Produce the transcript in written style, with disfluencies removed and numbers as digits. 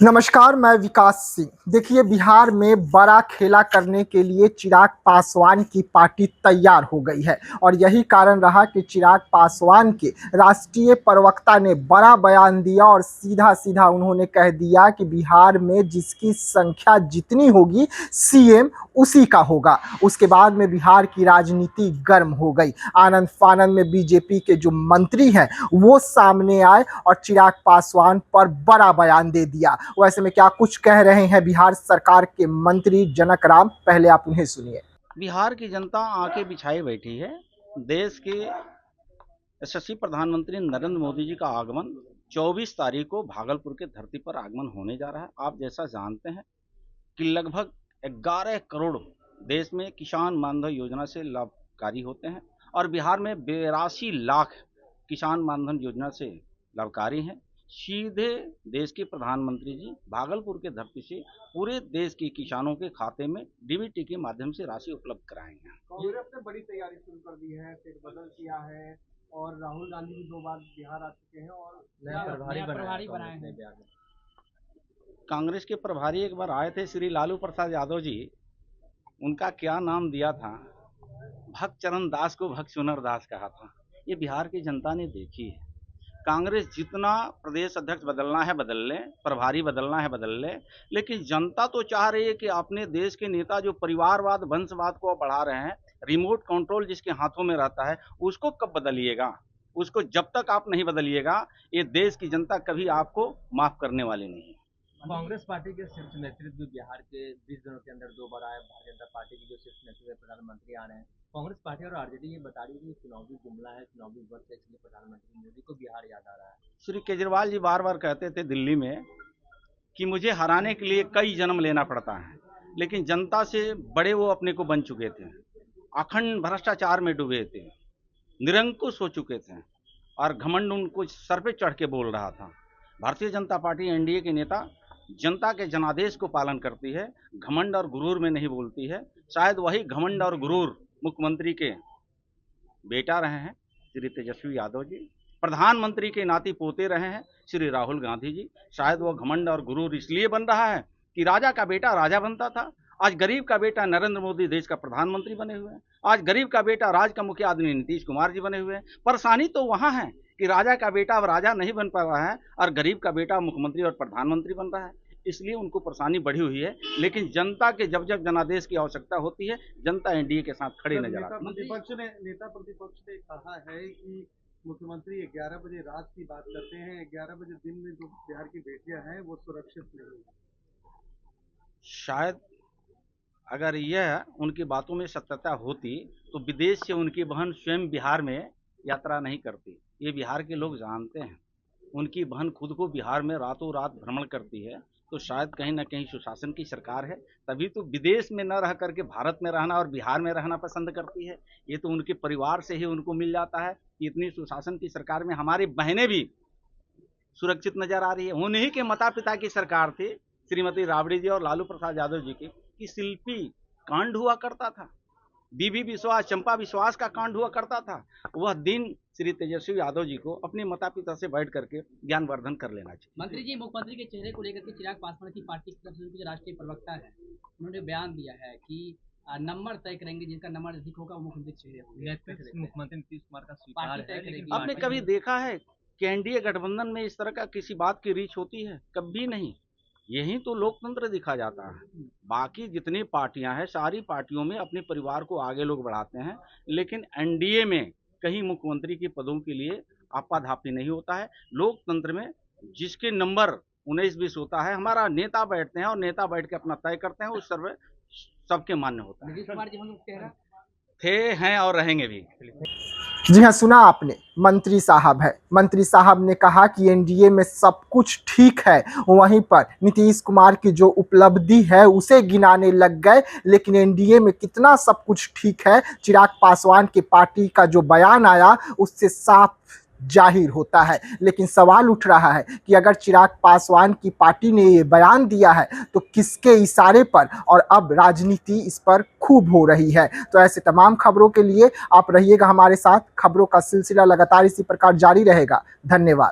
नमस्कार, मैं विकास सिंह। देखिए, बिहार में बड़ा खेला करने के लिए चिराग पासवान की पार्टी तैयार हो गई है और यही कारण रहा कि चिराग पासवान के राष्ट्रीय प्रवक्ता ने बड़ा बयान दिया और सीधा सीधा उन्होंने कह दिया कि बिहार में जिसकी संख्या जितनी होगी सीएम उसी का होगा। उसके बाद में बिहार की राजनीति गर्म हो गई। आनंद फानंद में बीजेपी के जो मंत्री हैं वो सामने आए और चिराग पासवान पर बड़ा बयान दे दिया। वैसे में क्या कुछ कह रहे हैं बिहार सरकार के मंत्री जनक राम, पहले आप उन्हें सुनिए। बिहार की जनता आंखें बिछाए बैठी है। देश के यशस्वी प्रधानमंत्री नरेंद्र मोदी जी का आगमन 24 तारीख को भागलपुर के धरती पर आगमन होने जा रहा है। आप जैसा जानते हैं कि लगभग 11 करोड़ देश में किसान मानधन योजना से लाभकारी होते हैं और बिहार में 82 लाख किसान मानधन योजना से लाभकारी हैं। सीधे देश के प्रधानमंत्री जी भागलपुर के धरती से पूरे देश के किसानों के खाते में डीबीटी के माध्यम से राशि उपलब्ध कराएंगे। कांग्रेस ने बड़ी तैयारी शुरू कर दी है, फेरबदल किया है और राहुल गांधी भी 2 बार बिहार आ चुके हैं और नया प्रभारी बनाए हैं। कांग्रेस के प्रभारी एक बार आए थे श्री लालू प्रसाद यादव जी। उनका क्या नाम दिया था? भक्त चरण दास को भक्त सुनर दास कहा था। ये बिहार की जनता ने देखी है। कांग्रेस जितना प्रदेश अध्यक्ष बदलना है बदल ले, प्रभारी बदलना है बदल ले, लेकिन जनता तो चाह रही है कि अपने देश के नेता जो परिवारवाद वंशवाद को बढ़ा रहे हैं, रिमोट कंट्रोल जिसके हाथों में रहता है, उसको कब बदलिएगा? उसको जब तक आप नहीं बदलिएगा, ये देश की जनता कभी आपको माफ करने वाली नहीं है। कांग्रेस पार्टी के शीर्ष नेतृत्व बिहार के 20 दिनों के अंदर 2 बार आए। भारतीय जनता पार्टी के जो शीर्ष नेतृत्व प्रधानमंत्री आ रहे हैं। कांग्रेस पार्टी और आरजेडी ये बता रही है कि चुनावी जुमला है, चुनावी वर्ष है, इसलिए प्रधानमंत्री मोदी को बिहार याद आ रहा है। श्री केजरीवाल जी बार बार कहते थे दिल्ली में कि मुझे हराने के लिए कई जन्म लेना पड़ता है, लेकिन जनता से बड़े वो अपने को बन चुके थे। अखंड भ्रष्टाचार में डूबे थे, निरंकुश हो चुके थे और घमंड उनको सर पे चढ़ के बोल रहा था। भारतीय जनता पार्टी एनडीए के नेता जनता के जनादेश को पालन करती है, घमंड और गुरूर में नहीं बोलती है। शायद वही घमंड और गुरूर मुख्यमंत्री के बेटा रहे हैं श्री तेजस्वी यादव जी, प्रधानमंत्री के नाती पोते रहे हैं श्री राहुल गांधी जी। शायद वो घमंड और गुरूर इसलिए बन रहा है कि राजा का बेटा राजा बनता था। आज गरीब का बेटा नरेंद्र मोदी देश का प्रधानमंत्री बने हुए हैं। आज गरीब का बेटा राज्य का मुखिया आदमी नीतीश कुमार जी बने हुए हैं। परेशानी तो वहां है कि राजा का बेटा अब राजा नहीं बन पा रहा है और गरीब का बेटा मुख्यमंत्री और प्रधानमंत्री बन रहा है, इसलिए उनको परेशानी बढ़ी हुई है। लेकिन जनता के जब जब जनादेश की आवश्यकता होती है, जनता एनडीए के साथ खड़ी नजर आती है। नेता प्रतिपक्ष ने कहा है कि मुख्यमंत्री 11 बजे रात की बात करते हैं, 11 बजे दिन में जो बिहार की बेटियां हैं वो सुरक्षित नहीं है। शायद अगर यह उनकी बातों में सत्यता होती तो विदेश से उनकी बहन स्वयं बिहार में यात्रा नहीं करती। ये बिहार के लोग जानते हैं। उनकी बहन खुद को बिहार में रातों रात भ्रमण करती है, तो शायद कहीं ना कहीं सुशासन की सरकार है, तभी तो विदेश में न रह करके भारत में रहना और बिहार में रहना पसंद करती है। ये तो उनके परिवार से ही उनको मिल जाता है कि इतनी सुशासन की सरकार में हमारी बहनें भी सुरक्षित नजर आ रही है। उन्हीं के माता पिता की सरकार थी श्रीमती राबड़ी जी और लालू प्रसाद यादव जी की कि शिल्पी कांड हुआ करता था, बीबी विश्वास चंपा विश्वास का कांड हुआ करता था। वह दिन श्री तेजस्वी यादव जी को अपने माता पिता से बैठ करके ज्ञानवर्धन कर लेना चाहिए। मंत्री जी, मुख्यमंत्री के चेहरे को लेकर के चिराग पासवान की पार्टी की तरफ से जो राष्ट्रीय प्रवक्ता है, उन्होंने बयान दिया है कि नंबर तय करेंगे, जिनका नंबर अधिक होगा वो मुख्यमंत्री चेहरे होंगे। मुख्यमंत्री नीतीश कुमार का स्वीकार है। आपने कभी देखा है कि एनडीए गठबंधन में इस तरह का किसी बात की रीच होती है? कभी नहीं। यही तो लोकतंत्र दिखा जाता है। बाकी जितनी पार्टियां हैं, सारी पार्टियों में अपने परिवार को आगे लोग बढ़ाते हैं, लेकिन एनडीए में कहीं मुख्यमंत्री के पदों के लिए आपाधापी नहीं होता है। लोकतंत्र में जिसके नंबर 19-20 होता है, हमारा नेता बैठते हैं और नेता बैठ के अपना तय करते हैं, उस सर्वे सबके मान्य होता है। नीतीश कुमार जी हम लोग कह रहा थे, हैं और रहेंगे भी। जी हाँ, सुना आपने, मंत्री साहब है। मंत्री साहब ने कहा कि एनडीए में सब कुछ ठीक है, वहीं पर नीतीश कुमार की जो उपलब्धि है उसे गिनाने लग गए। लेकिन एनडीए में कितना सब कुछ ठीक है, चिराग पासवान की पार्टी का जो बयान आया उससे साफ जाहिर होता है। लेकिन सवाल उठ रहा है कि अगर चिराग पासवान की पार्टी ने ये बयान दिया है तो किसके इशारे पर, और अब राजनीति इस पर खूब हो रही है। तो ऐसे तमाम खबरों के लिए आप रहिएगा हमारे साथ। खबरों का सिलसिला लगातार इसी प्रकार जारी रहेगा। धन्यवाद।